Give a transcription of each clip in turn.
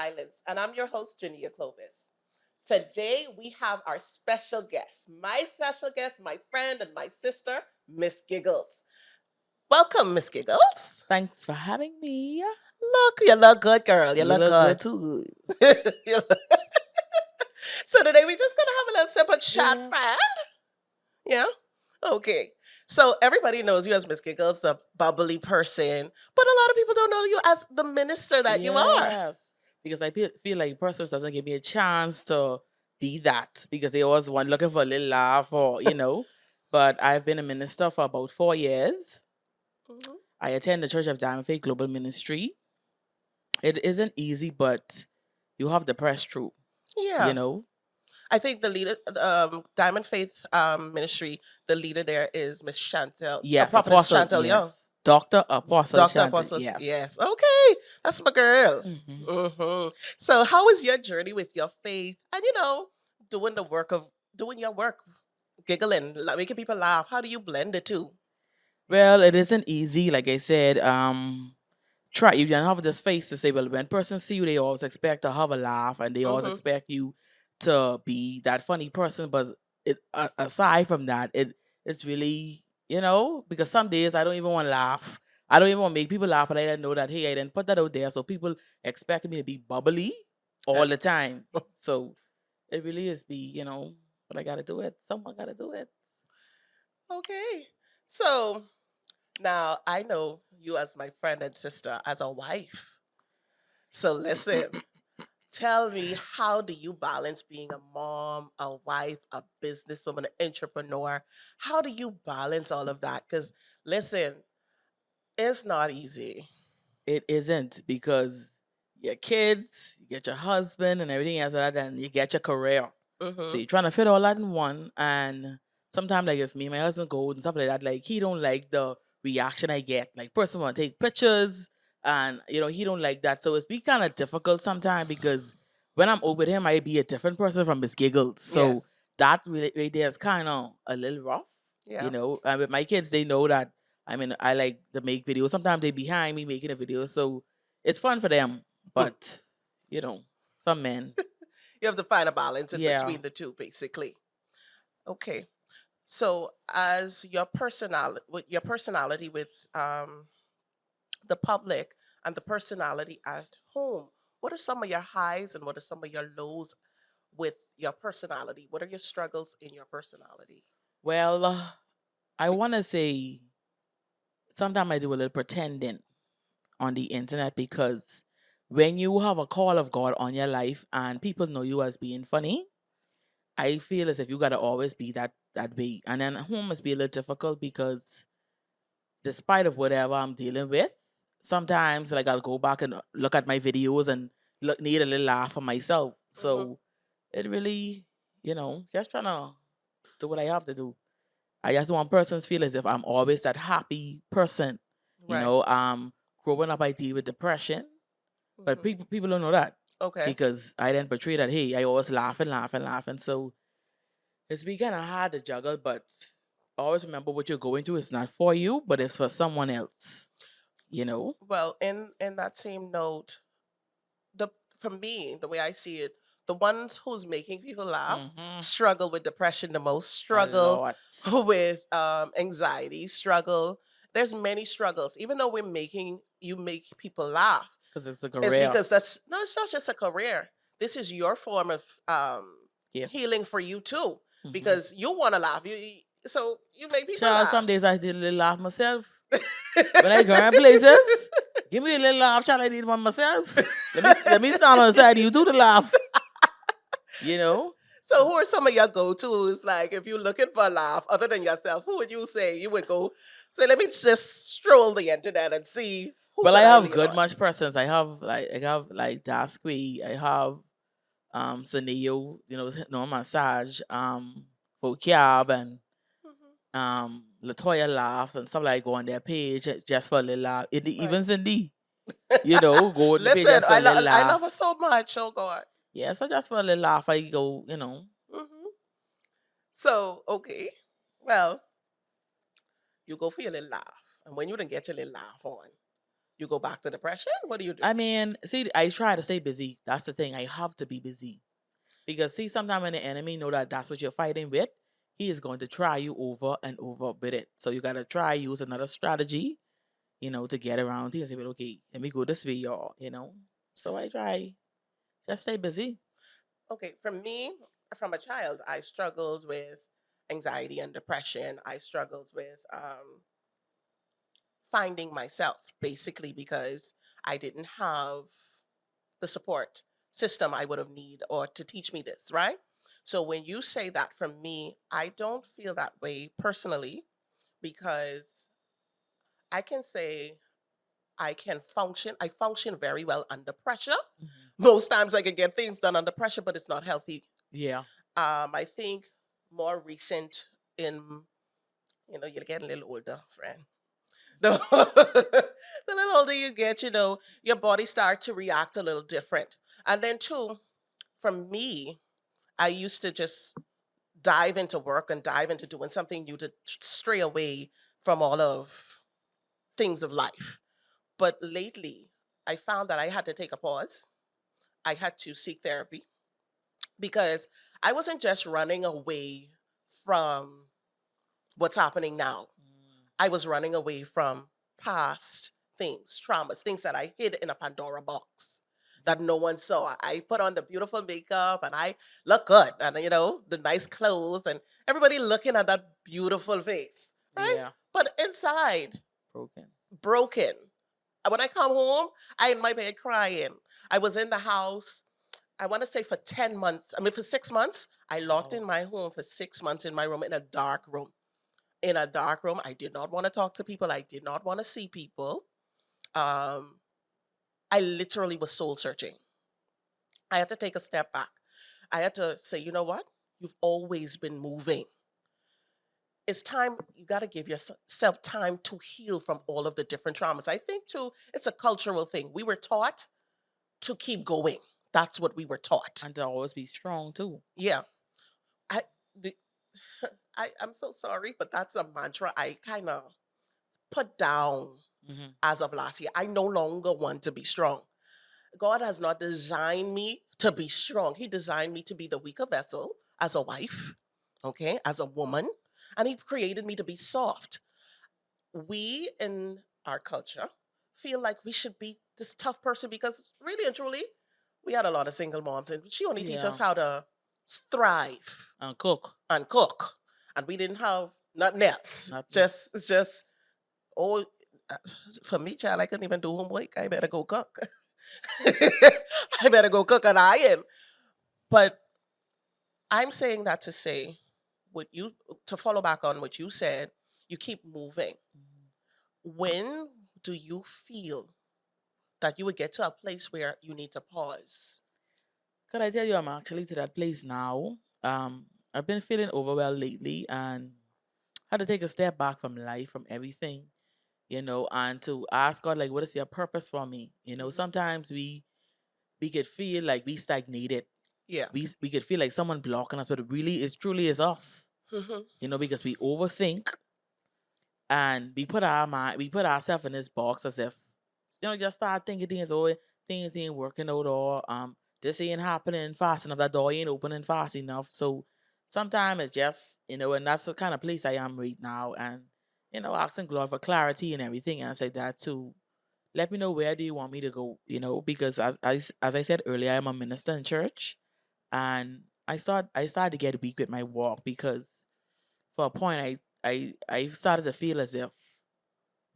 Silence, and I'm your host, Junia Clovis. Today, we have our special guest, my friend and my sister, Miss Giggles. Welcome, Miss Giggles. Thanks for having me. Look, you look good, girl. You You look look good good. too. You look- so today, we're just gonna have a little simple chat, Yeah. friend. Yeah. Okay. So everybody knows you as Miss Giggles, the bubbly person, but a lot of people don't know you as the minister that you are. Yes. Because I feel like persons doesn't give me a chance to be that because they always want looking for a little laugh or. But I've been a minister for about 4 years. Mhm. I attend the Church of Diamond Faith Global Ministry. It isn't easy, but you have to press through, you Yeah. know. I think the leader, Diamond Faith Ministry, the leader there is Miss Chantel, Yes, Prophetess Apostle, Chantel Young. yes. Dr. Apostle Dr. Shanti, Apostle, yes. yes. Okay. That's my girl. hmm So, how is your journey with your faith and, doing doing your work, giggling, making people laugh? How do you blend the two? Well, it isn't easy, like I said. Try you can have this face to say, well, when person see you, they always expect to have a laugh and they always Mm-hmm. expect you to be that funny person. But aside from that, it's really because some days I don't even want to laugh. I don't even want to make people laugh, but I didn't know that hey, I didn't put that out there, so people expect me to be bubbly all the time. So it really is but I gotta do it. Someone gotta do it. Okay. So, now I know you as my friend and sister, as a wife. So, listen. Tell me, how do you balance being a mom, a wife, a businesswoman, an entrepreneur? How do you balance all of that? Because listen, it's not easy. It isn't because your kids, you get your husband and everything else like that, and you get your career. So Mm-hmm. you're trying to fit all that in one. And sometimes, like if me and my husband go and stuff like that, like he don't like the reaction I get. Like person want to take pictures, and he don't like that. So it's be kind of difficult sometimes because when I'm over with him, I be a different person from his giggles. So Yes. that really right there is kind of a little rough. Yeah. And with my kids, they know that I like to make videos. Sometimes they behind me making a video, so it's fun for them. Hmm. But you know, some men, You have to find a balance in yeah. between the two, basically. Okay. So, as your personality with the public and the personality at home, what are some of your highs and what are some of your lows with your personality? What are your struggles in your personality? Well, I want to say sometimes I do a little pretending on the internet because when you have a call of God on your life and people know you as being funny, I feel as if you gotta always be that way. And then at home must be a little difficult because despite of whatever I'm dealing with, sometimes like I'll go back and look at my videos and need a little laugh for myself. Hmm. So it really, just trying to do what I have to do. I just want persons feel as if I'm always that happy person. You Right. know, growing up I deal with depression, but Hmm. people don't know that Okay. because I didn't portray that. Hey, I always laughing, laughing, laughing. So it's been kind of hard to juggle, but always remember what you're going through is not for you, but it's for someone else. You know. Well, in that same note, the for me, the way I see it, the ones who's making people laugh Mm-hmm. struggle with depression the most, A struggle lot. with anxiety, struggle. There's many struggles. Even though you make people laugh, Because it's a it's career. because it's not just a career. This is your form of Yeah. healing for you too, Mm-hmm. because you want to laugh. So you make people Child, some laugh. days I did a little laugh myself. When I go in places, give me a little laugh, child. I need one myself. Let me stand on the side. You do the laugh. You know. So who are some of your go-tos? Like if you're looking for a laugh, other than yourself, who would you say you would go say, let me just stroll the internet and see who Well, I could I have lean good on? much persons. I have like Dasqui. I have Saneo. No massage. Vocab and Mhm. Latoya laughs and stuff like go on their page just for a little laugh. Right. Even Cindy, go on the page Listen, just for a little I love laugh. her so much. Oh God. Yeah, so just for a little laugh, I go. Hmm. So okay, well, you go for your little laugh, and when you didn't get your little laugh on, You go back to depression? What do you do? I mean, see, I try to stay busy. That's the thing. I have to be busy. Because see, sometimes when the enemy know that that's what you're fighting with, he is going to try you over and over with it. So you gotta try use another strategy, to get around it and say, well, okay, let me go this way, y'all. So I try just stay busy. Okay, for me, from a child, I struggled with anxiety and depression. I struggled with finding myself, basically, because I didn't have the support system I would have need or to teach me this, right? So when you say that, from me, I don't feel that way personally, because I can say I can function. I function very well under pressure. Mhm. Most times I can get things done under pressure, but it's not healthy. Yeah. I think more recent in, you're getting a little older, friend. The, the little older you get, your body start to react a little different. And then too, for me, I used to just dive into work and dive into doing something new to stray away from all of things of life. But lately, I found that I had to take a pause. I had to seek therapy because I wasn't just running away from what's happening now. Mm. I was running away from past things, traumas, things that I hid in a Pandora box that no one saw. I put on the beautiful makeup and I look good and, the nice clothes and everybody looking at that beautiful face, right? Yeah. But inside, Broken. broken. When I come home, I in my bed crying. I was in the house, I want to say for 10 months. I mean, for 6 months, I locked in Wow. my home for 6 months in my room, in a dark room. In a dark room. I did not want to talk to people. I did not want to see people. Um, I literally was soul searching. I had to take a step back. I had to say, you know what? You've always been moving. It's time, you got to give yourself time to heal from all of the different traumas. I think, too, it's a cultural thing. We were taught to keep going. That's what we were taught. And to always be strong too. Yeah. I, the, I'm so sorry, but that's a mantra I kind of put down Hmm. as of last year. I no longer want to be strong. God has not designed me to be strong. He designed me to be the weaker vessel as a wife, okay, as a woman, and He created me to be soft. We in our culture feel like we should be this tough person because really and truly, we had a lot of single moms and she only teach us Yeah. how to thrive And cook. and cook. And we didn't have nothing else. Nothing. It's just, oh, uh, for me, child, I couldn't even do homework. I better go cook. I better go cook and iron. But I'm saying that to say, to follow back on what you said, you keep moving. Mhm. When do you feel that you would get to a place where you need to pause? Could I tell you I'm actually to that place now? I've been feeling overwhelmed lately and had to take a step back from life, from everything, and to ask God, like, what is your purpose for me? Hmm. Sometimes we could feel like we stagnated. Yeah. We could feel like someone blocking us, but it really is truly is us. Hmm. Because we overthink and we put ourselves in this box as if just start thinking things ain't working out, or this ain't happening fast enough, that door ain't opening fast enough. So sometimes it's just and that's the kind of place I am right now, and asking God for clarity and everything else like that to let me know where do you want me to go, because as I said earlier, I'm a minister in church, and I started to get weak with my walk because for a point I started to feel as if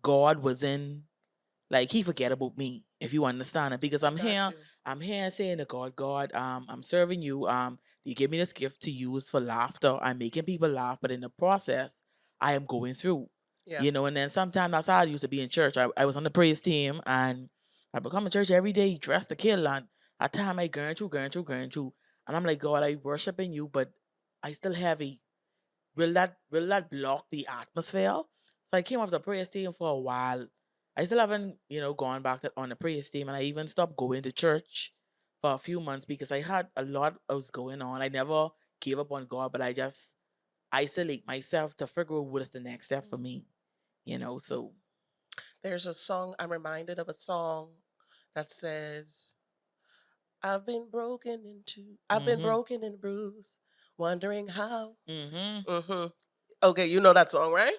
God was in, like, he forget about me, if you understand it. Because I got you. I'm here saying to God, I'm serving you. You give me this gift to use for laughter. I'm making people laugh, but in the process, I am going through. Yeah. And then sometimes that's how I used to be in church. I was on the praise team and I become in church every day, dressed to kill, and at time I going through. And I'm like, God, I worshiping you, but I still heavy. Will that block the atmosphere? So I came off the praise team for a while. I still haven't, gone back on the praise team, and I even stopped going to church for a few months because I had a lot was going on. I never gave up on God, but I just isolate myself to figure out what is the next step for me. So There's a song, I'm reminded of a song that says, I've been Mm-hmm. broken and bruised, wondering how. Mm-hmm. hmm Okay, you know that song, right?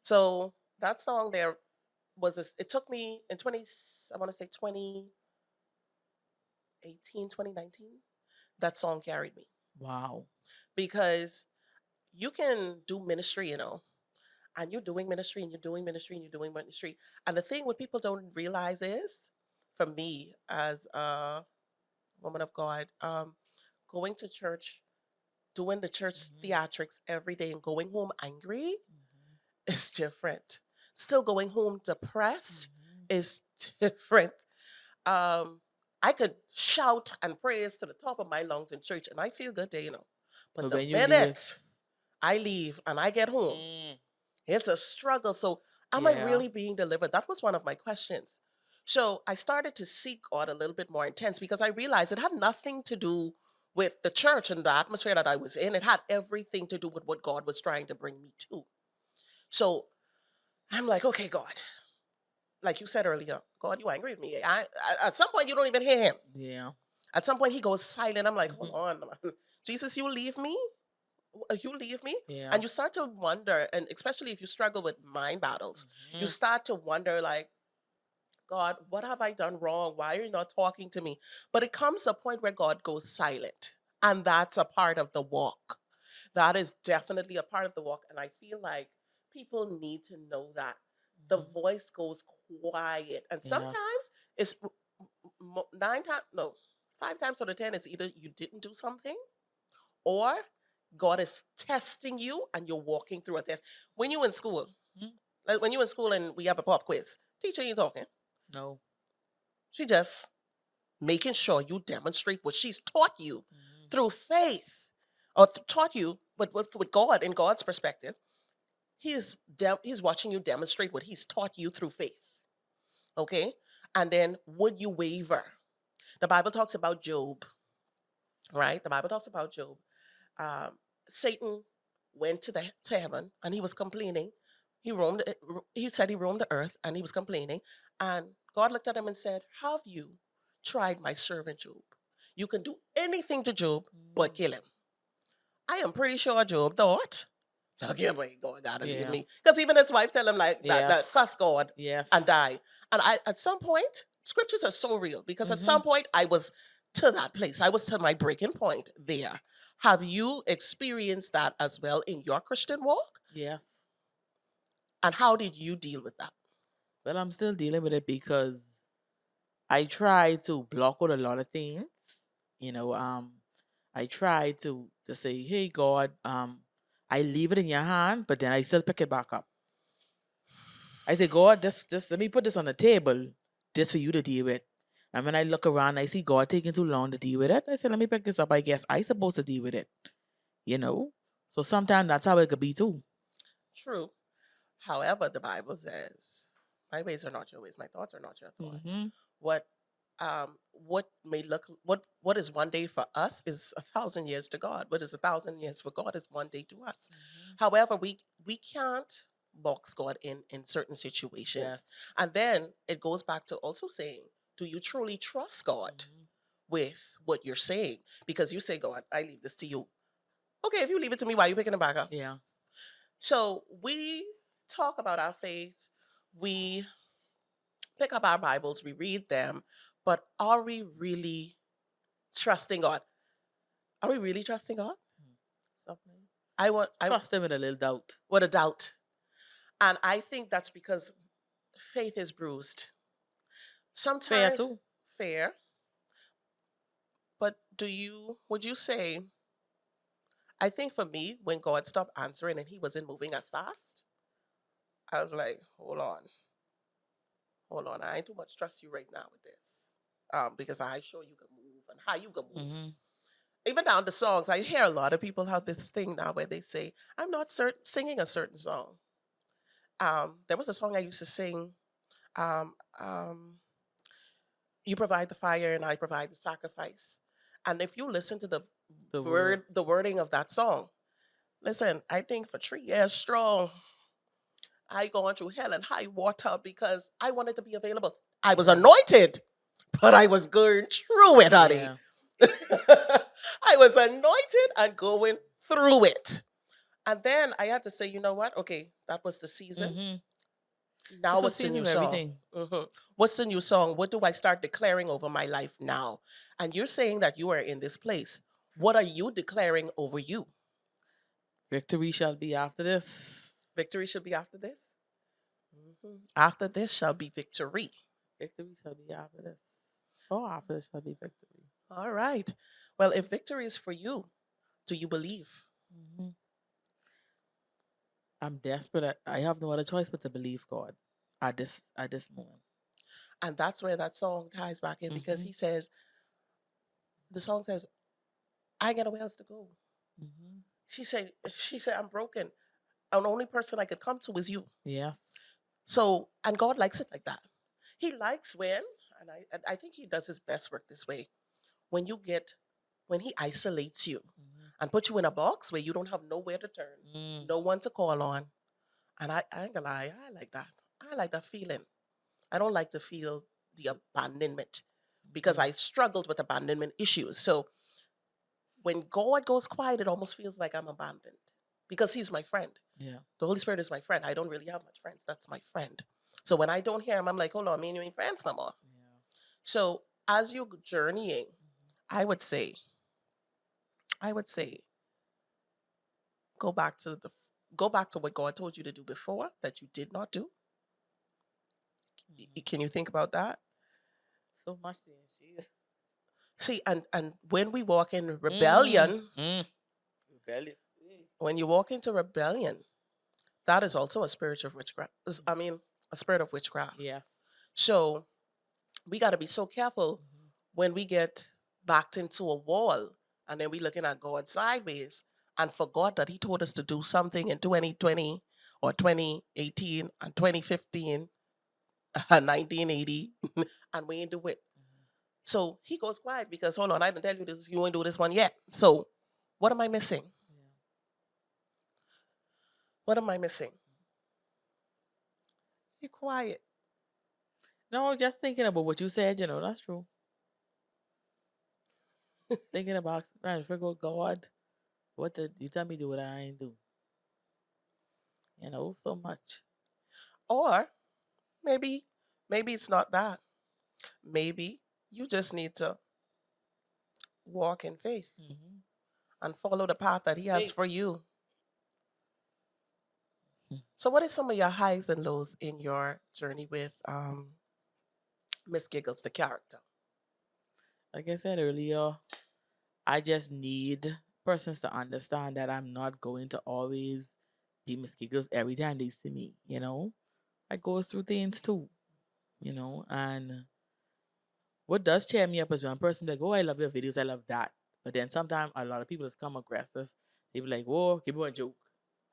So that song there it took me in 20, I want to say 2018, 2019. That song carried me Wow. because you can do ministry, and you're doing ministry and you're doing ministry and you're doing ministry. And the thing what people don't realize is, for me as a woman of God, going to church, doing the church Mm-hmm. theatrics every day and going home angry Mm-hmm. is different. Still going home depressed Mm-hmm. is different. Um, I could shout and praise to the top of my lungs in church and I feel good there. But But the when you leave, minute I leave and I get home, mm, it's a struggle. So, am I yeah. really being delivered? That was one of my questions. So, I started to seek God a little bit more intense because I realized it had nothing to do with the church and the atmosphere that I was in. It had everything to do with what God was trying to bring me to. So, I'm like, okay, God, like you said earlier, God, you angry with me. At some point, you don't even hear him. Yeah. At some point, he goes silent. I'm like, hold Mm-hmm. on, man. Jesus, you leave me? You leave me? Yeah. And you start to wonder, and especially if you struggle with mind battles, you Mm-hmm. start to wonder, like, God, what have I done wrong? Why are you not talking to me? But it comes a point where God goes silent. And that's a part of the walk. That is definitely a part of the walk. And I feel like people need to know that the Mm-hmm. voice goes quiet. And Yeah. sometimes it's nine times, no, 5 times out of 10, it's either you didn't do something or God is testing you and you're walking through a test. When you're in school, Mm-hmm. like when you're in school and we have a pop quiz, teacher ain't talking. No. She just making sure you demonstrate what she's taught you Mm-hmm. through faith or taught you with God in God's perspective. He's watching you demonstrate what he's taught you through faith. Okay? And then would you waver? The Bible talks about Job, right? The Bible talks about Job. Um, Satan went to heaven and he was complaining. He said he roamed the earth and he was complaining. And God looked at him and said, have you tried my servant Job? You can do anything to Job but Mm. kill him. I am pretty sure Job thought, okay, boy, God gotta leave Yeah. me. Because even his wife tell him like that Yes. cuss God and Yes. die. And I at some point, scriptures are so real because at Mm-hmm. some point I was to that place. I was to my breaking point there. Have you experienced that as well in your Christian walk? Yes. And how did you deal with that? But I'm still dealing with it because I try to block out a lot of things. You know, I try to say, "Hey God, I leave it in your hand," but then I still pick it back up. I say, "God, just let me put this on the table, just for you to deal with." And when I look around, I see God taking too long to deal with it. I say, "Let me pick this up. I guess I supposed to deal with it." You know. So sometimes that's how it could be too. True. However, the Bible says, "My ways are not your ways, my thoughts are not your thoughts." Mm-hmm. What what is one day for us is 1,000 years to God. What is 1,000 years for God is one day to us. Mm-hmm. However, we can't box God in certain situations. Yes. And then it goes back to also saying, do you truly trust God Mm-hmm. with what you're saying? Because you say, God, I leave this to you. Okay, if you leave it to me, why are you picking it back up? Yeah. So we talk about our faith. We pick up our Bibles, we read them, but are we really trusting God? Are we really trusting God? Something. I Trust them with a little doubt. would a doubt. And I think that's because faith is bruised. Fair Sometimes too. fair, but would you say, I think for me, when God stopped answering and he wasn't moving as fast, I was like, hold on, I ain't too much trust you right now with this. Because I sure you can move and how you can move. Mm-hmm. Even down the songs, I hear a lot of people have this thing now where they say, I'm not singing a certain song. There was a song I used to sing, um, um, you provide the fire and I provide the sacrifice. And if you listen to The word. the wording of that song, listen, I think for 3 years strong, I gone through hell and high water because I wanted to be available. I was Yeah. anointed, but I was going through it, honey. Yeah. I was anointed and going through it. And then I had to say, you know what? Okay, that was the season. Mm-hmm. Now It's a what's the season new with song? everything. What's the new song? What do I start declaring over my life now? And you're saying that you are in this place. What are you declaring over you? Victory shall be after this. Victory should be after this. After this shall be victory. Victory shall be after this. Oh, after this shall be victory. All right. Well, if victory is for you, do you believe? Mm-hmm. I'm desperate. I have no other choice but to believe God at this moment. And that's where that song ties back in because Mm-hmm. he says, the song says, I ain't got nowhere else to go. Mm-hmm. She said, I'm broken. And the only person I could come to is you. Yes. So, and God likes it like that. He likes when, and I think he does his best work this way, when when he isolates you Mm-hmm. and put you in a box where you don't have nowhere to turn, Mm. no one to call on. And I ain't gonna lie, I like that. I like that feeling. I don't like to feel the abandonment because Mm. I struggled with abandonment issues. So when God goes quiet, it almost feels like I'm abandoned because he's my friend. Yeah. The Holy Spirit is my friend. I don't really have much friends. That's my friend. So when I don't hear him, I'm like, hold on, me and you ain't friends no more. Yeah. So as you're journeying, I would say, I would say, go back to the go back to what God told you to do before that you did not do. Mm-hmm. Can you think about that? So much saying she is. See, and when we walk in Mm. rebellion, Mm. Rebellious. when you walk into rebellion, that is also a spiritual witchcraft. I mean, a spirit of witchcraft. Yes. So we got to be so careful Mm-hmm. when we get backed into a wall and then we looking at God sideways and forgot that he told us to do something in 2020 or 2018 and 2015 and 1980 and we ain't do it. Mm-hmm. So he goes quiet because, hold on, I didn't tell you this, you ain't do this one yet. So what am I missing? Yeah. What am I missing? Be quiet. No, just thinking about what you said, that's true. Thinking about trying to figure out God, what did you tell me to do what I ain't do? So much. Or maybe, maybe it's not that. Maybe you just need to walk in faith Mm-hmm. and follow the path that he has Faith. for you. Mm. So, what are some of your highs and lows in your journey with Miss Giggles, the character? Like I said earlier, I just need persons to understand that I'm not going to always be Miss Giggles every time they see me, I go through things too, and what does cheer me up is when a person be like, oh, I love your videos, I love that. But then sometimes a lot of people just come aggressive. They be like, whoa, give me one joke.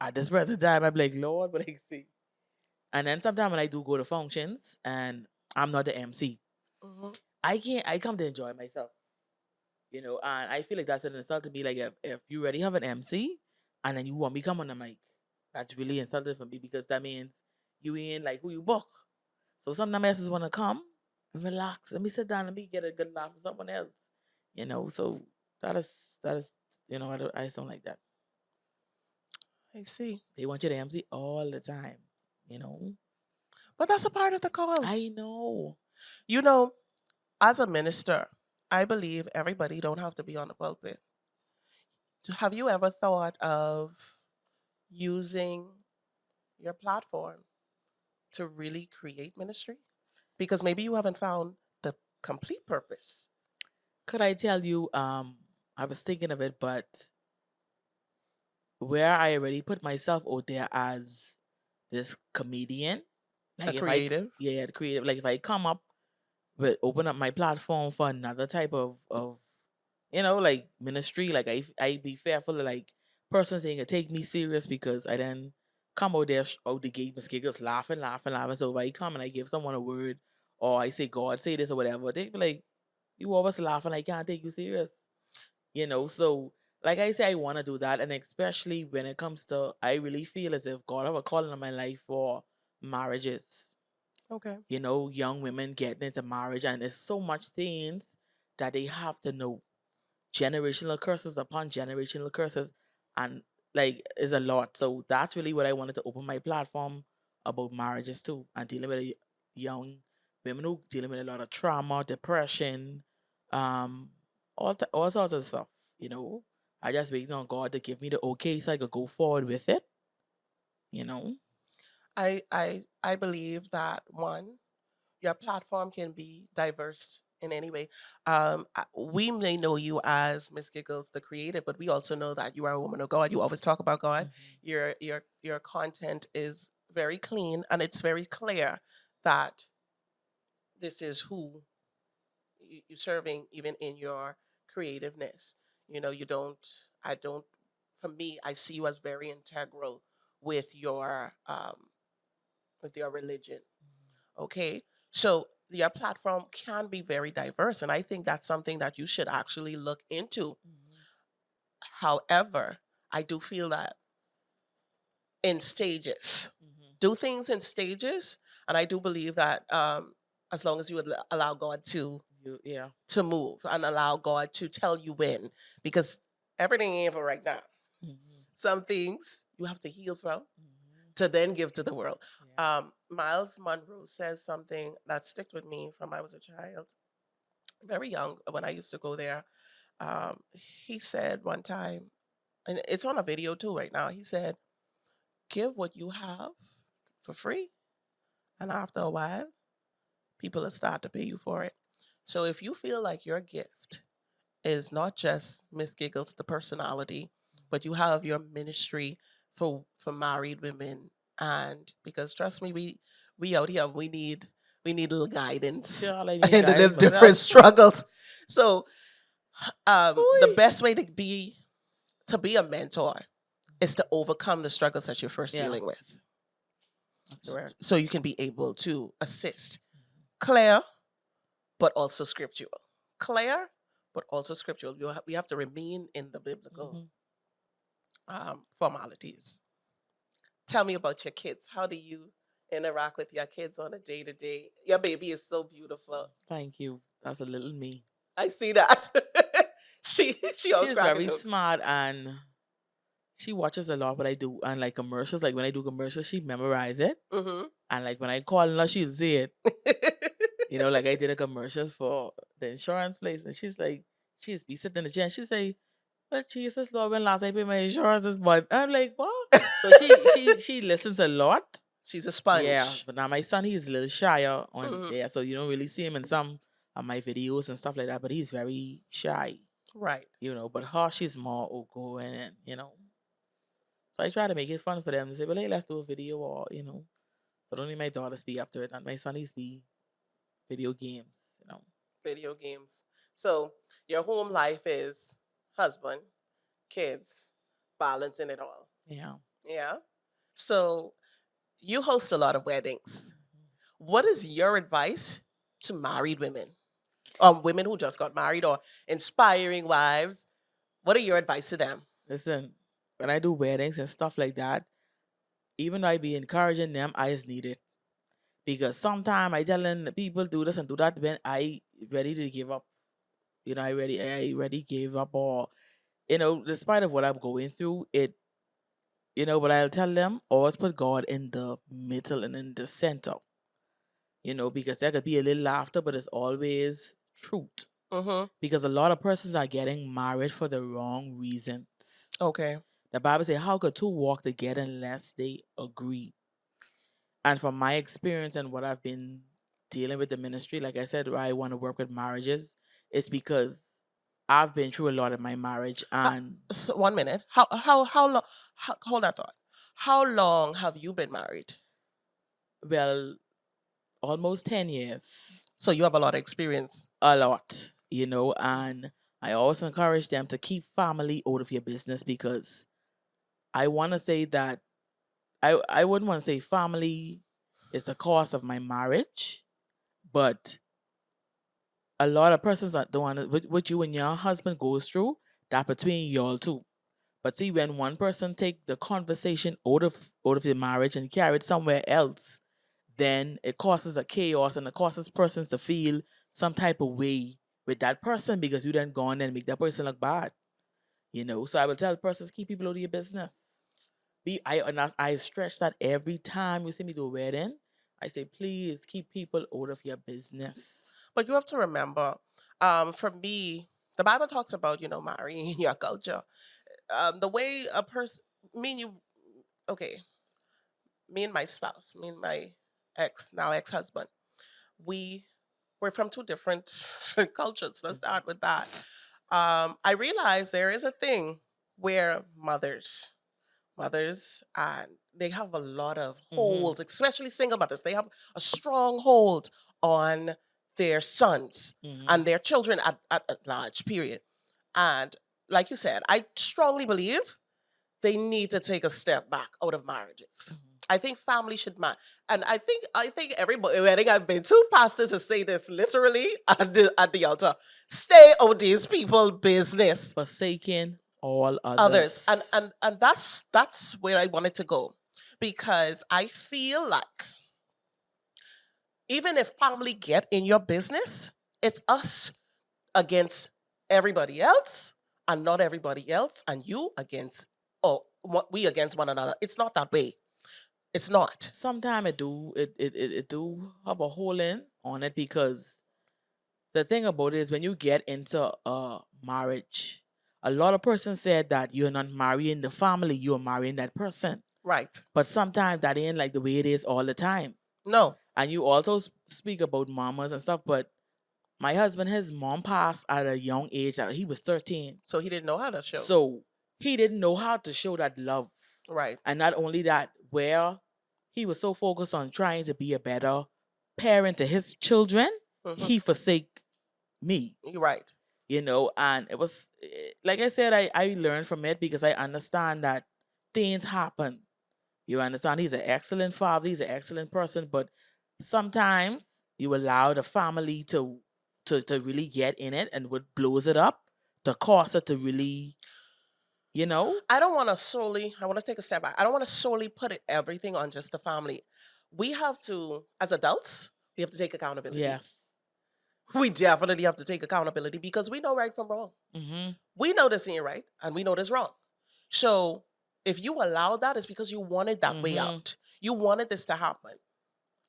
At this present time, I be like, Lord, but I see. And then sometimes when I do go to functions and I'm not the MC, Mm-hmm. I come to enjoy myself. And I feel like that's an insult to me. Like if you already have an MC and then you want me come on the mic, that's really insulting for me because that means you ain't like who you book. So sometimes I just want to come and relax. Let me sit down. Let me get a good laugh with someone else. So that is I just don't like that. I see. They want you to MC all the time. You know. But that's a part of the call. I know. You know, as a minister, I believe everybody don't have to be on the pulpit. Have you ever thought of using your platform to really create ministry? Because maybe you haven't found the complete purpose. Could I tell you? I was thinking of it, but where I already put myself out there as this comedian, A like if creative. yeah, the creative, like if I come up with open up my platform for another type of like ministry, like I be fearful of like persons saying take me serious because I then come out there out the gate and giggles laughing, laughing, laughing. So if I come and I give someone a word or I say God say this or whatever, they be like, you always laughing, I can't take you serious. So like I say, I want to do that, and especially when it comes to, I really feel as if God have a calling in my life for marriages. Okay. You know, young women getting into marriage, and there's so much things that they have to know, generational curses upon generational curses, and like is a lot. So that's really what I wanted to open my platform about marriages too, and dealing with young women who dealing with a lot of trauma, depression, um, all sorts of stuff. You know, I just waiting on God to give me the okay so I could go forward with it. You know. I believe that one, your platform can be diverse in any way. We may know you as Miss Giggles, the creative, but we also know that you are a woman of God. You always talk about God. Mhm. Your content is very clean, and it's very clear that this is who you're serving, even in your creativeness. You know, you don't. I don't. For me, I see you as very integral with your religion. Okay. So your platform can be very diverse. And I think that's something that you should actually look into. Mhm. However, I do feel that in stages, Mhm. do things in stages. And I do believe that as long as you would allow God Yeah. to move and allow God to tell you when, because everything ain't for right now. Mhm. Some things you have to heal from Mhm. to then give to the world. Yeah. Miles Monroe says something that stuck with me from I was a child, very young, when I used to go there. He said one time, and it's on a video too right now. He said, "Give what you have for free, and after a while, people will start to pay you for it." So if you feel like your gift is not just Miss Giggles, the personality, but you have your ministry for married women, and because trust me, we out here we need a little guidance Sure, I need and a guidance little myself. different struggles. So the Ooh. best way to be a mentor is to overcome the struggles that you're first Yeah, dealing with, that's correct. so you can be able to assist. Clear, but also scriptural. Clear, but also scriptural. We have to remain in the biblical Mhm. formalities. Tell me about your kids. How do you interact with your kids on a day to day? Your baby is so beautiful. Thank you. That's a little me. I see that. she She always is cracking very jokes. smart, and she watches a lot what I do, and like commercials. Like when I do commercials, she memorize it, Mm-hmm. and like when I call her, she'll see it. You know, like I did a commercial for the insurance place, and she's be sitting in the chair, and she say, "But Jesus, Lord, when last I paid my insurance this month?" I'm like, "What?" So she listens a lot. She's a Yeah, sponge. but now my son, he's a little shyer on Hmm. there, so you don't really see him in some of my videos and stuff like that. But he's very shy, Right. you know. But her, she's more outgoing, and So I try to make it fun for them. Say, "Well, hey, let's do a video," or But only my daughters be up to it, and my son, he's be video games. Video games. So your home life is husband, kids, balancing it all. Yeah. Yeah. So you host a lot of weddings. Mhm. What is your advice to married women? Women who just got married or inspiring wives. What are your advice to them? Listen, when I do weddings and stuff like that, even though I be encouraging them, I just need it. Because sometimes I telling the people do this and do that when I ready to give up. I already gave up, or despite of what I'm going through, but I'll tell them always put God in the middle and in the center. Because there could be a little laughter, but it's always truth. Mm-hmm. Because a lot of persons are getting married for the wrong reasons. Okay. The Bible says, how could two walk together unless they agree? And from my experience and what I've been dealing with the ministry, like I said, why I want to work with marriages, it's because I've been through a lot in my marriage. And So 1 minute. How long? Hold that thought. How long have you been married? well, almost 10 years, So you have a lot of experience. a lot. And I always encourage them to keep family out of your business, because I want to say that I wouldn't want to say family is the cause of my marriage, but a lot of persons that don't want what you and your husband goes through, that between y'all two. But see, when one person take the conversation out of the marriage and carry it somewhere else, then it causes a chaos and it causes persons to feel some type of way with that person because you then go on and make that person look bad. So I will tell persons keep people out of your business. I stress that every time you see me do a wedding, I say please keep people out of your business. But you have to remember, for me, the Bible talks about, marrying in your culture. The way a person, me and you, okay, me and my spouse, me and my now ex-husband, we we're from two different cultures. Let's start with that. I realize there is a thing where mothers, and they have a lot of holds, especially single mothers. They have a strong hold on their sons and their children at a large period. And like you said, I strongly believe they need to take a step back out of marriages. I think family should match, and I think everybody. I think I've been two pastors to say this literally at the altar. Stay out these people business. Forsaking all Others, others. and that's where I wanted to go, because I feel like even if family get in your business, it's us against everybody else, and not everybody else, and you against we against one another. It's not that way. It's not. Sometimes it do have a hole in on it because the thing about it is when you get into a marriage, a lot of persons said that you're not marrying the family, you're marrying that person. Right. But sometimes that ain't like the way it is all the time. No. And you also speak about mamas and stuff, but my husband, his mom passed at a young age. He was 13. So he didn't know how to show. So he didn't know how to show that love. Right. And not only that, where he was so focused on trying to be a better parent to his children, he forsake me. You're right. And it was, like I said, I learned from it because I understand that things happen. You understand? He's an excellent father. He's an excellent person. But sometimes you allow the family to really get in it, and what blows it up to cause it to really, I don't want to solely, I want to take a step back. I don't want to solely put everything on just the family. We have to, as adults, we have to take accountability. Yes. We definitely have to take accountability because we know right from wrong. We know this ain't right and we know this wrong. So if you allow that, it's because you wanted that way out. You wanted this to happen.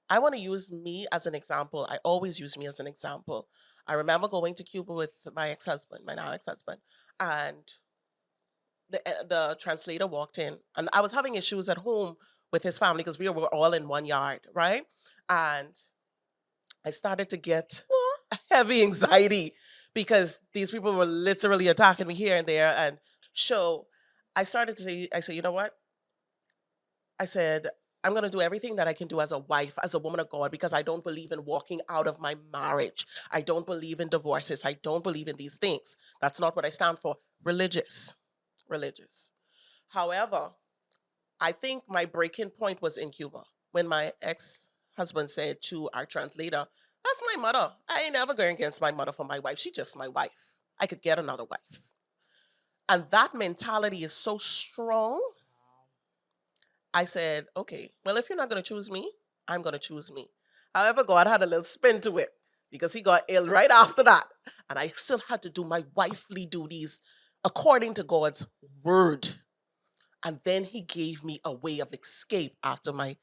I want to use me as an example. I always use me as an example. I remember going to Cuba with my ex-husband, my now ex-husband, and the translator walked in, and I was having issues at home with his family because we were all in one yard, right? And I started to get heavy anxiety because these people were literally attacking me here and there. And so I said, you know what? I said, I'm going to do everything that I can do as a wife, as a woman of God, because I don't believe in walking out of my marriage. I don't believe in divorces. I don't believe in these things. That's not what I stand for. Religious. However, I think my breaking point was in Cuba when my ex-husband said to our translator, that's my mother. I ain't never going against my mother for my wife. She's just my wife. I could get another wife. And that mentality is so strong. I said, okay, well, if you're not going to choose me, I'm going to choose me. However, God had a little spin to it because he got ill right after that. And I still had to do my wifely duties according to God's word. And then he gave me a way of escape after my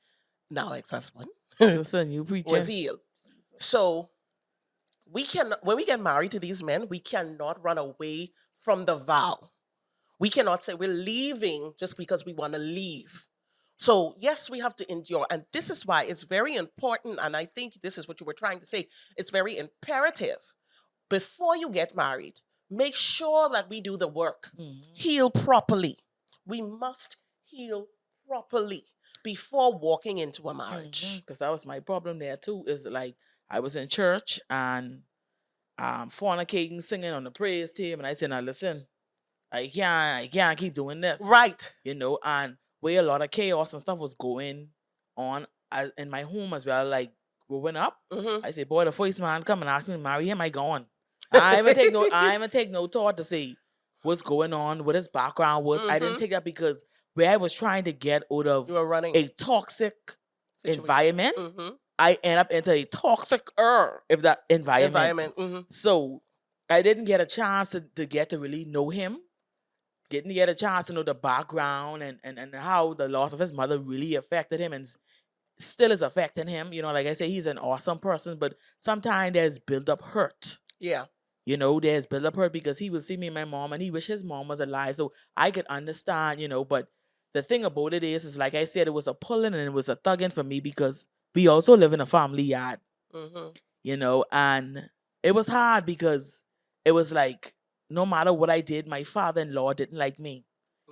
now ex-husband Listen, you preaching. was healed. So when we get married to these men, we cannot run away from the vow. We cannot say we're leaving just because we want to leave. So yes, we have to endure. And this is why it's very important. And I think this is what you were trying to say. It's very imperative. Before you get married, make sure that we do the work. Heal properly. We must heal properly before walking into a marriage. Because that was my problem there too. Is like I was in church and fornicating, singing on the praise team, and I said, "Now listen, I can't keep doing this." Right. And where a lot of chaos and stuff was going on in my home as well. Like growing up, I said, "Boy, the first man come and ask me to marry him, I gone. I even take no thought to say, what's going on, what his background was. I didn't take that because where I was trying to get out of You were running a toxic situation. environment, I end up into a toxic if that environment. So I didn't get a chance to get to really know him, getting to get a chance to know the background and how the loss of his mother really affected him and still is affecting him. You know, like I say, he's an awesome person, but sometimes there's build up hurt. Yeah. You know, there's build up hurt because he would see me and my mom and he wish his mom was alive. So I could understand, you know, but the thing about it is like I said, it was a pulling and it was a tugging for me because we also live in a family yard, you know, and it was hard because it was like, no matter what I did, my father-in-law didn't like me.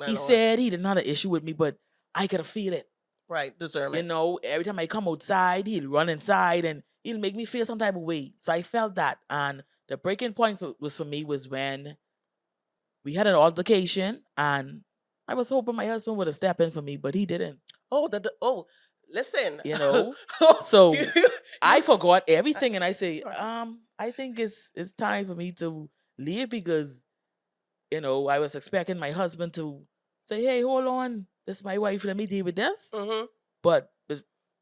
He said he didn't have an issue with me, but I could feel it. Right, discernment. You know, every time I come outside, he'll run inside and he'll make me feel some type of way. So I felt that. And the breaking point for me was when we had an altercation and I was hoping my husband would have stepped in for me, but he didn't. Listen. You know, so I forgot everything and I say, I think it's time for me to leave because, you know, I was expecting my husband to say, hey, hold on, this is my wife, let me deal with this. But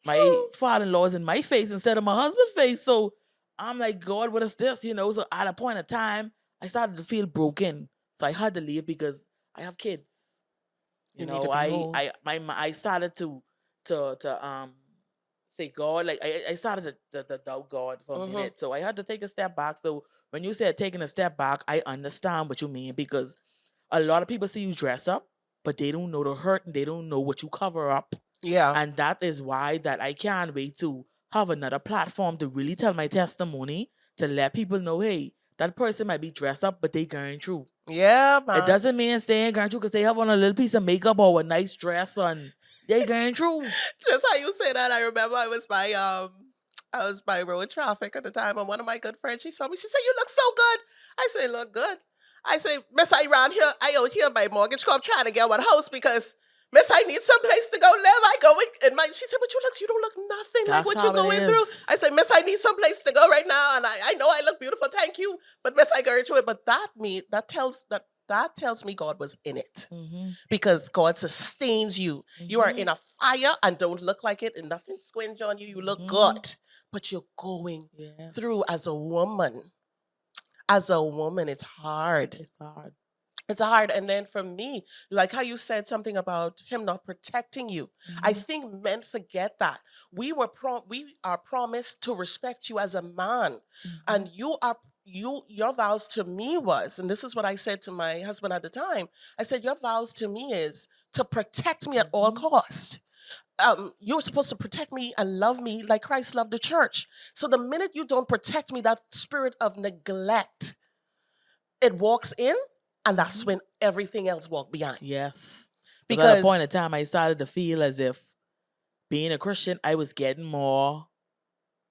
my father-in-law is in my face instead of my husband's face. So I'm like, God, what is this? You know, so at a point in time, I started to feel broken. So I had to leave because I have kids. You know, I started to say God, like I started to doubt God for a minute. So I had to take a step back. So when you said taking a step back, I understand what you mean because a lot of people see you dress up, but they don't know the hurt and they don't know what you cover up. Yeah. And that is why that I can't wait to have another platform to really tell my testimony, to let people know, hey, that person might be dressed up, but they going through. Yeah, man. It doesn't mean staying going through because they have on a little piece of makeup or a nice dress and they going through. Just how you say that, I remember I was by road traffic at the time, and one of my good friends, she saw me, she said, you look so good. I say, look good. I say, Miss, I out here by mortgage corp trying to get one house because Miss, I need some place to go live. I go in my. She said, but you don't look nothing like what you're going through. I said, Miss, I need some place to go right now, and I know I look beautiful, thank you, but Miss, I go into it. But that tells me God was in it because God sustains you. You are in a fire and don't look like it, and nothing squinge on you. You look good, but you're going through as a woman. As a woman, it's hard. It's hard. And then for me, like how you said something about him not protecting you. I think men forget that. We are promised to respect you as a man. And your vows to me was, and this is what I said to my husband at the time, I said, your vows to me is to protect me at all costs. You're supposed to protect me and love me like Christ loved the church. So the minute you don't protect me, that spirit of neglect, it walks in. And that's when everything else walked behind. Yes. Because at a point in time, I started to feel as if being a Christian, I was getting more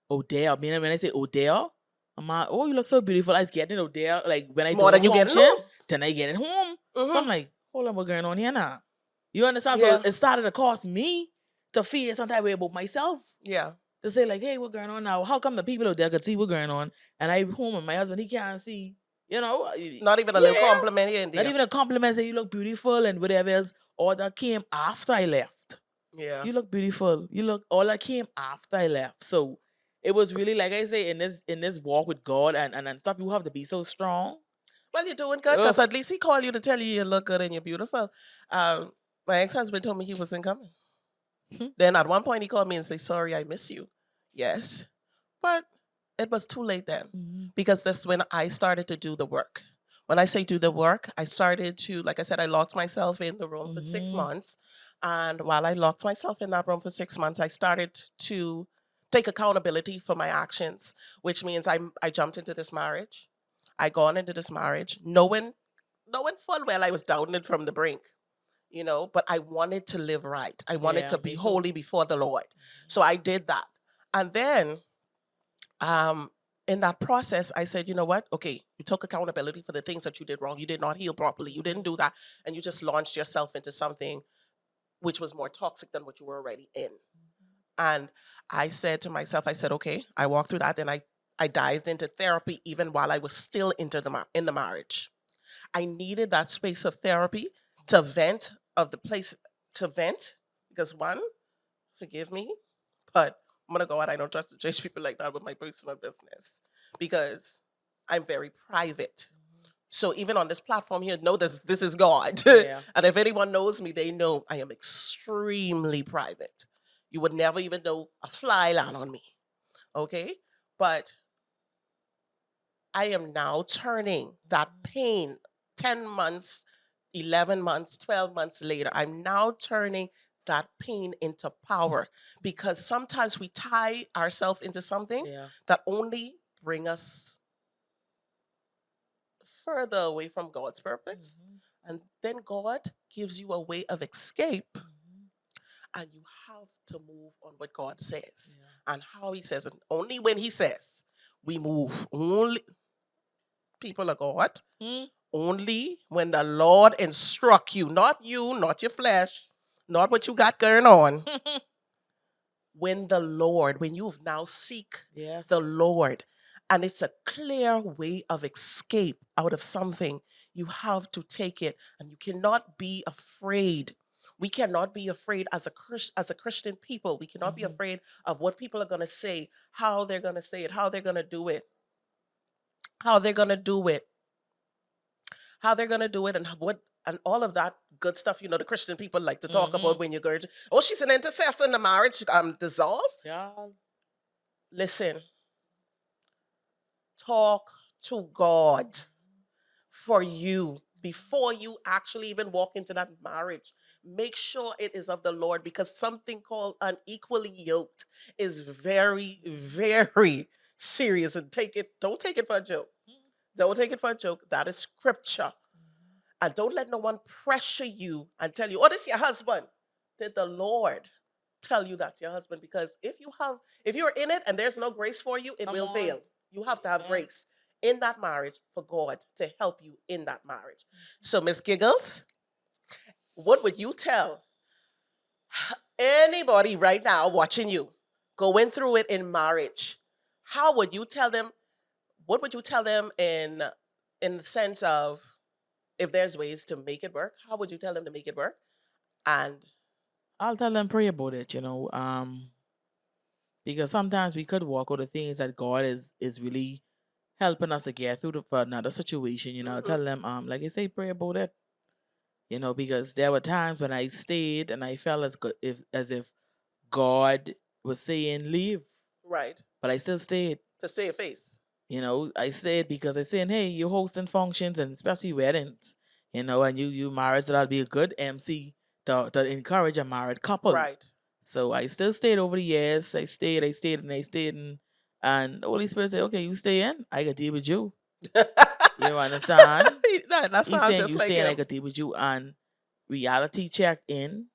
Odell. I mean, when I say Odell, I'm like, oh, you look so beautiful. I was getting Odell. Like when I more than you get home, then I get it home. So I'm like, hold on, what's going on here now? You understand? Yeah. So it started to cost me to feel some type of way about myself. Yeah. To say like, hey, what's going on now? How come the people out there could see what's going on? And I'm home and my husband, he can't see. You know, not even a little compliment here and there. Not even a compliment say you look beautiful and whatever else. All that came after I left. Yeah. You look beautiful. All that came after I left. So it was really, like I say, in this walk with God and stuff, you have to be so strong. Well, you're doing good because at least he called you to tell you look good and you're beautiful. My ex-husband told me he wasn't coming. Then at one point he called me and said, sorry, I miss you. Yes. But it was too late then because that's when I started to do the work. When I say do the work, I started to, like I said, I locked myself in the room for 6 months. And while I locked myself in that room for 6 months, I started to take accountability for my actions, which means I jumped into this marriage. I gone into this marriage knowing full well I was down it from the brink, you know, but I wanted to live right. I wanted to be holy before the Lord. So I did that. And then in that process, I said, you know what? Okay, you took accountability for the things that you did wrong. You did not heal properly. You didn't do that. And you just launched yourself into something which was more toxic than what you were already in. And I said to myself, I said, okay, I walked through that. And I dived into therapy even while I was still in the marriage. I needed that space of therapy to vent, of the place to vent, because one, forgive me, but I'm gonna go out. I don't trust to judge people like that with my personal business because I'm very private. So even on this platform here, know that this is God. Yeah. And if anyone knows me, they know I am extremely private. You would never even know a fly land on me. Okay? But I am now turning that pain 10 months, 11 months, 12 months later. I'm now turning that pain into power because sometimes we tie ourselves into something Yeah. that only bring us further away from God's purpose. And then God gives you a way of escape, and you have to move on what God says and how He says, and only when He says we move. Only people of God, only when the Lord instruct you, not you, not your flesh, not what you got going on. When the Lord, when you've now seek Yes. the Lord, and it's a clear way of escape out of something, you have to take it, and you cannot be afraid. We cannot be afraid as a Christian people. We cannot be afraid of what people are going to say, how they're going to say it, how they're going to do it, how they're going to do it, how they're going to do it, and what and all of that good stuff. You know, the Christian people like to talk about when you're going. Oh, she's an intercessor in the marriage dissolved. Yeah. Listen, talk to God for you before you actually even walk into that marriage. Make sure it is of the Lord, because something called unequally yoked is very, very serious. And don't take it for a joke. Don't take it for a joke. That is scripture. And don't let no one pressure you and tell you, oh, this is your husband. Did the Lord tell you that's your husband? Because if you're in it and there's no grace for you, it Come will on. fail. You have to have Yeah. grace in that marriage for God to help you in that marriage. So, Miss Giggles, what would you tell anybody right now watching you going through it in marriage? How would you tell them? What would you tell them in the sense of, if there's ways to make it work, how would you tell them to make it work? And I'll tell them pray about it, because sometimes we could walk out the things that God is really helping us to get through for another situation. I'll tell them, like I say, pray about it. Because there were times when I stayed and I felt as if God was saying leave, right, but I still stayed. to save face. I stayed because I saying, hey, you're hosting functions and especially weddings, and you married, so that'll be a good MC to encourage a married couple. Right. So I still stayed over the years. I stayed, and the Holy Spirit said, okay, you stay in, I can deal with you. You understand? That He's sounds saying just you like stay in, I him. can deal with you. And reality checked in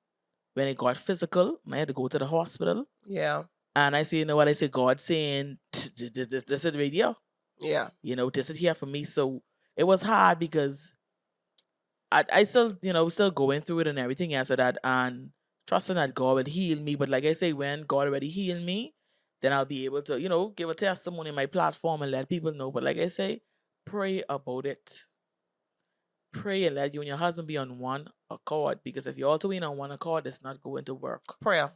when it got physical. And I had to go to the hospital. Yeah. And I say, you know what? I say, God saying, this is radio. Yeah. This is here for me. So it was hard because I still, still going through it and everything else of that, and trusting that God will heal me. But like I say, when God already healed me, then I'll be able to, give a testimony in my platform and let people know. But like I say, pray about it. Pray and let you and your husband be on one accord, because if you're all two in on one accord, it's not going to work. Prayer.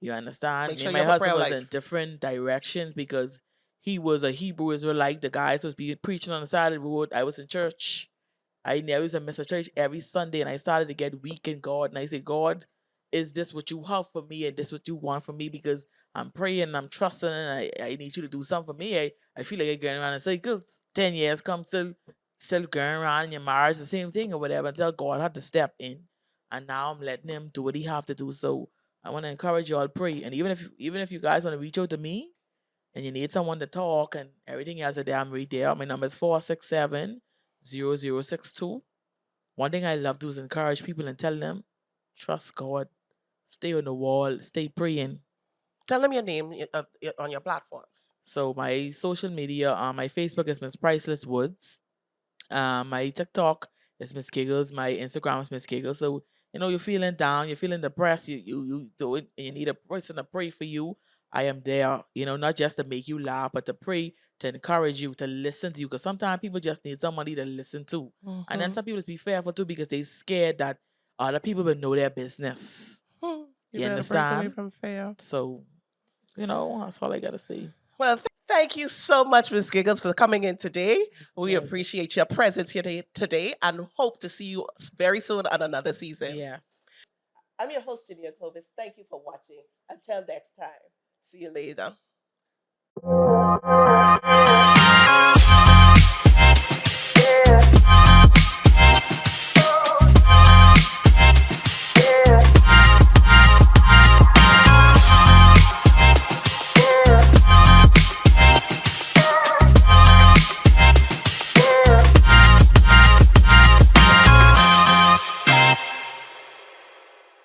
You understand? Make Me sure and you my have a husband prayer was in life. different directions because he was a Hebrew Israelite. The guy was be preaching on the side of the road. I was in church. I never used to miss a church every Sunday, and I started to get weak in God. And I said, God, is this what you have for me, and this what you want for me? Because I'm praying and I'm trusting, and I need you to do something for me. I feel like I'm going around in circles. 10 years come, still going around in your marriage, the same thing or whatever, until God had to step in. And now I'm letting him do what he have to do. So I want to encourage you all, pray. And even if you guys want to reach out to me and you need someone to talk and everything else, I'm right there. My number is 467-0062. One thing I love to do is encourage people and tell them, trust God, stay on the wall, stay praying. Tell them your name on your platforms. So my social media, my Facebook is Miss Priceless Woods. My TikTok is Miss Giggles. My Instagram is Miss Giggles. So you're feeling down, you're feeling depressed, you do it, and you need a person to pray for you. I am there. Not just to make you laugh, but to pray to encourage you, to listen to you. Because sometimes people just need somebody to listen to. And then some people just be fearful too because they scared that other people will know their business. You You better break away understand? from fear. So, that's all I got to say. Well, thank you so much, Miss Giggles, for coming in today. We Pleasure. appreciate your presence here today and hope to see you very soon on another season. Yes. I'm your host, Junia Clovis. Thank you for watching. Until next time, see you later.